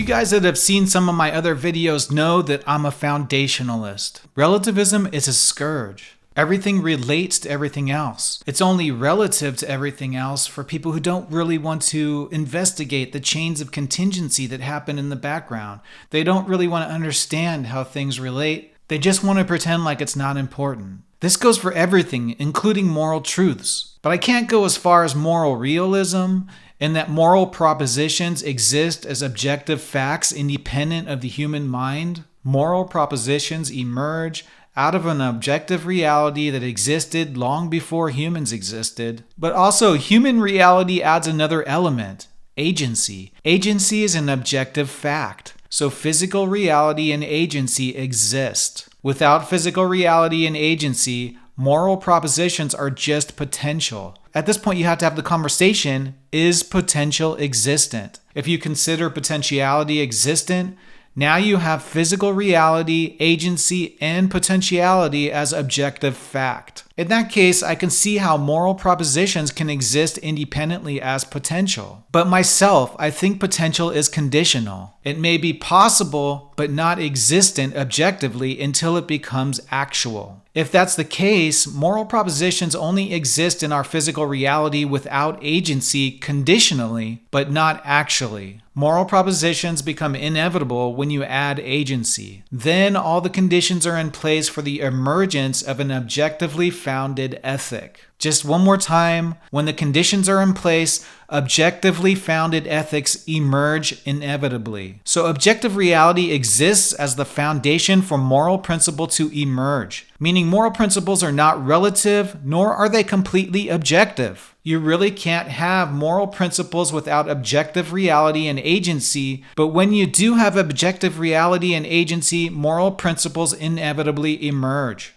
You guys that have seen some of my other videos know that I'm a foundationalist. Relativism is a scourge. Everything relates to everything else. It's only relative to everything else for people who don't really want to investigate the chains of contingency that happen in the background. They don't really want to understand how things relate. They just want to pretend like it's not important. This goes for everything, including moral truths. But I can't go as far as moral realism, in that moral propositions exist as objective facts independent of the human mind. Moral propositions emerge out of an objective reality that existed long before humans existed. But also, human reality adds another element: agency. Agency is an objective fact. So physical reality and agency exist. Without physical reality and agency, moral propositions are just potential. At this point, you have to have the conversation, is potential existent? If you consider potentiality existent, now you have physical reality, agency, and potentiality as objective fact. In that case, I can see how moral propositions can exist independently as potential. But myself, I think potential is conditional. It may be possible, but not existent objectively until it becomes actual. If that's the case, moral propositions only exist in our physical reality without agency conditionally, but not actually. Moral propositions become inevitable when you add agency. Then all the conditions are in place for the emergence of an objectively founded ethic. Just one more time, when the conditions are in place, objectively founded ethics emerge inevitably. So objective reality exists as the foundation for moral principle to emerge, meaning moral principles are not relative, nor are they completely objective. You really can't have moral principles without objective reality and agency, but when you do have objective reality and agency, moral principles inevitably emerge.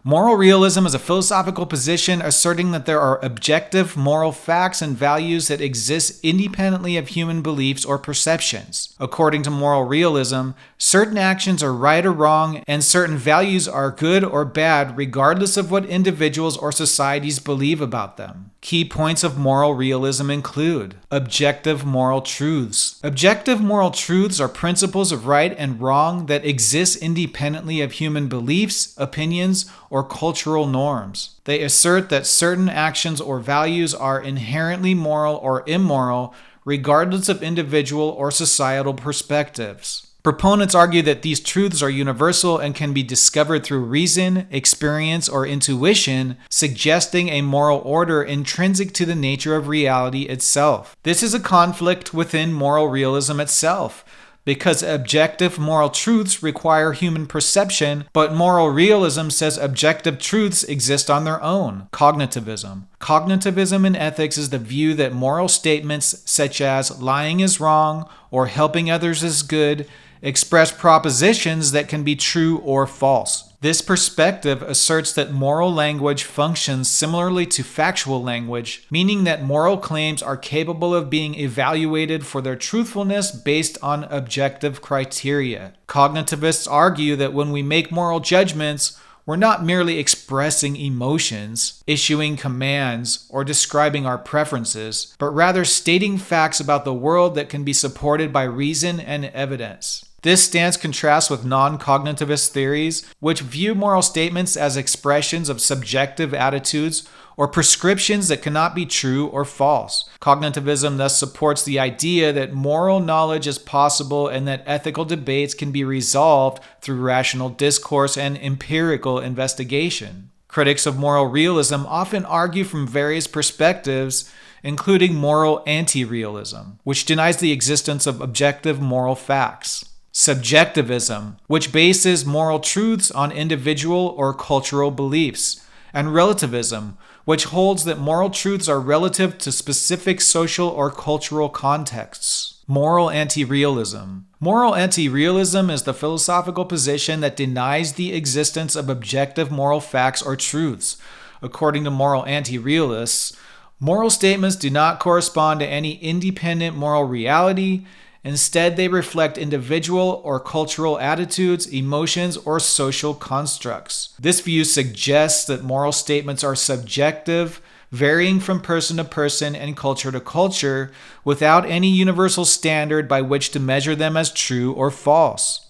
Moral realism is a philosophical position asserting that there are objective moral facts and values that exist independently of human beliefs or perceptions. According to moral realism, certain actions are right or wrong, and certain values are good or bad regardless of what individuals or societies believe about them. Key points of moral realism include objective moral truths. Objective moral truths are principles of right and wrong that exist independently of human beliefs, opinions, or cultural norms. They assert that certain actions or values are inherently moral or immoral, regardless of individual or societal perspectives. Proponents argue that these truths are universal and can be discovered through reason, experience, or intuition, suggesting a moral order intrinsic to the nature of reality itself. This is a conflict within moral realism itself, because objective moral truths require human perception, but moral realism says objective truths exist on their own. Cognitivism. Cognitivism in ethics is the view that moral statements such as lying is wrong or helping others is good express propositions that can be true or false. This perspective asserts that moral language functions similarly to factual language, meaning that moral claims are capable of being evaluated for their truthfulness based on objective criteria. Cognitivists argue that when we make moral judgments, we're not merely expressing emotions, issuing commands, or describing our preferences, but rather stating facts about the world that can be supported by reason and evidence. This stance contrasts with non-cognitivist theories, which view moral statements as expressions of subjective attitudes or prescriptions that cannot be true or false. Cognitivism thus supports the idea that moral knowledge is possible and that ethical debates can be resolved through rational discourse and empirical investigation. Critics of moral realism often argue from various perspectives, including moral anti-realism, which denies the existence of objective moral facts. Subjectivism, which bases moral truths on individual or cultural beliefs, and relativism, which holds that moral truths are relative to specific social or cultural contexts. Moral anti-realism. Moral anti-realism is the philosophical position that denies the existence of objective moral facts or truths. According to moral anti-realists, moral statements do not correspond to any independent moral reality, Instead, they reflect individual or cultural attitudes, emotions, or social constructs. This view suggests that moral statements are subjective, varying from person to person and culture to culture, without any universal standard by which to measure them as true or false.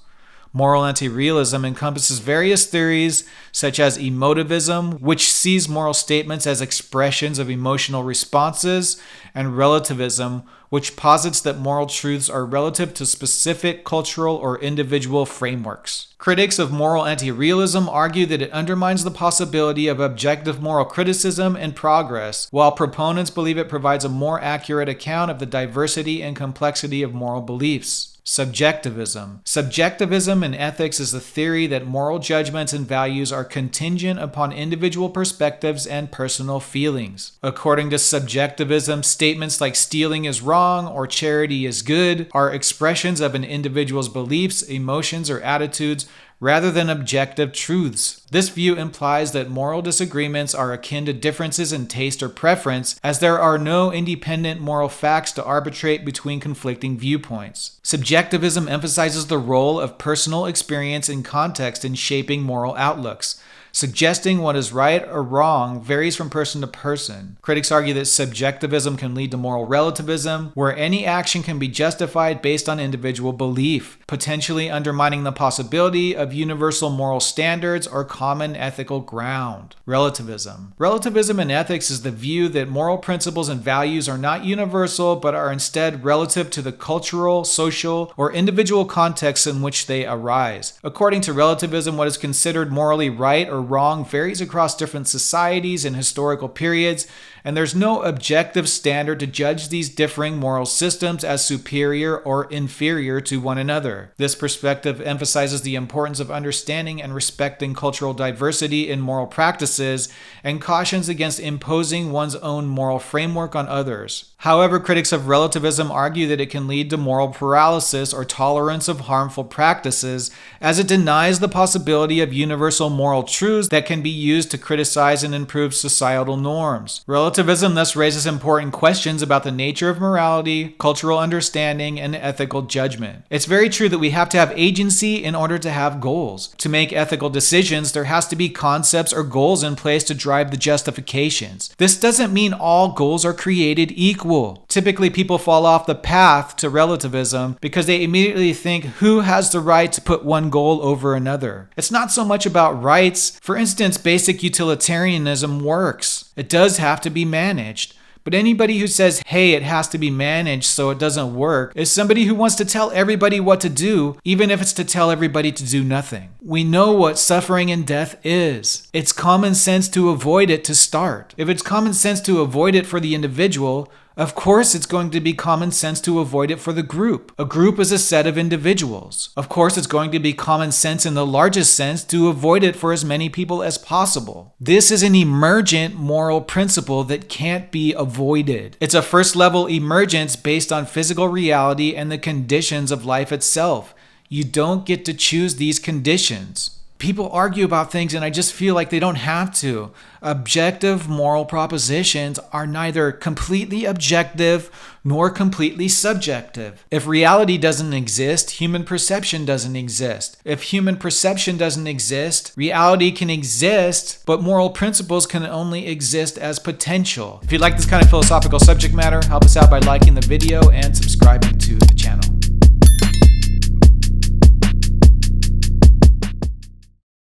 Moral anti-realism encompasses various theories such as emotivism, which sees moral statements as expressions of emotional responses, and relativism, which posits that moral truths are relative to specific cultural or individual frameworks. Critics of moral anti-realism argue that it undermines the possibility of objective moral criticism and progress, while proponents believe it provides a more accurate account of the diversity and complexity of moral beliefs. Subjectivism. Subjectivism in ethics is the theory that moral judgments and values are contingent upon individual perspectives and personal feelings. According to subjectivism, statements like stealing is wrong or charity is good are expressions of an individual's beliefs, emotions, or attitudes rather than objective truths. This view implies that moral disagreements are akin to differences in taste or preference, as there are no independent moral facts to arbitrate between conflicting viewpoints. Subjectivism emphasizes the role of personal experience and context in shaping moral outlooks. Suggesting what is right or wrong varies from person to person. Critics argue that subjectivism can lead to moral relativism, where any action can be justified based on individual belief, potentially undermining the possibility of universal moral standards or common ethical ground. Relativism. Relativism in ethics is the view that moral principles and values are not universal, but are instead relative to the cultural, social, or individual contexts in which they arise. According to relativism, what is considered morally right or wrong varies across different societies and historical periods, and there's no objective standard to judge these differing moral systems as superior or inferior to one another. This perspective emphasizes the importance of understanding and respecting cultural diversity in moral practices and cautions against imposing one's own moral framework on others. However, critics of relativism argue that it can lead to moral paralysis or tolerance of harmful practices, as it denies the possibility of universal moral truths that can be used to criticize and improve societal norms. Relativism thus raises important questions about the nature of morality, cultural understanding, and ethical judgment. It's very true that we have to have agency in order to have goals. To make ethical decisions, there has to be concepts or goals in place to drive the justifications. This doesn't mean all goals are created equal. Typically, people fall off the path to relativism because they immediately think who has the right to put one goal over another. It's not so much about rights. For instance, basic utilitarianism works. It does have to be managed. But anybody who says, hey, it has to be managed so it doesn't work, is somebody who wants to tell everybody what to do, even if it's to tell everybody to do nothing. We know what suffering and death is. It's common sense to avoid it to start. If it's common sense to avoid it for the individual, of course it's going to be common sense to avoid it for the group. A group is a set of individuals. Of course it's going to be common sense in the largest sense to avoid it for as many people as possible. This is an emergent moral principle that can't be avoided. It's a first-level emergence based on physical reality and the conditions of life itself. You don't get to choose these conditions. People argue about things and I just feel like they don't have to. Objective moral propositions are neither completely objective nor completely subjective. If reality doesn't exist, human perception doesn't exist. If human perception doesn't exist, reality can exist, but moral principles can only exist as potential. If you like this kind of philosophical subject matter, help us out by liking the video and subscribing to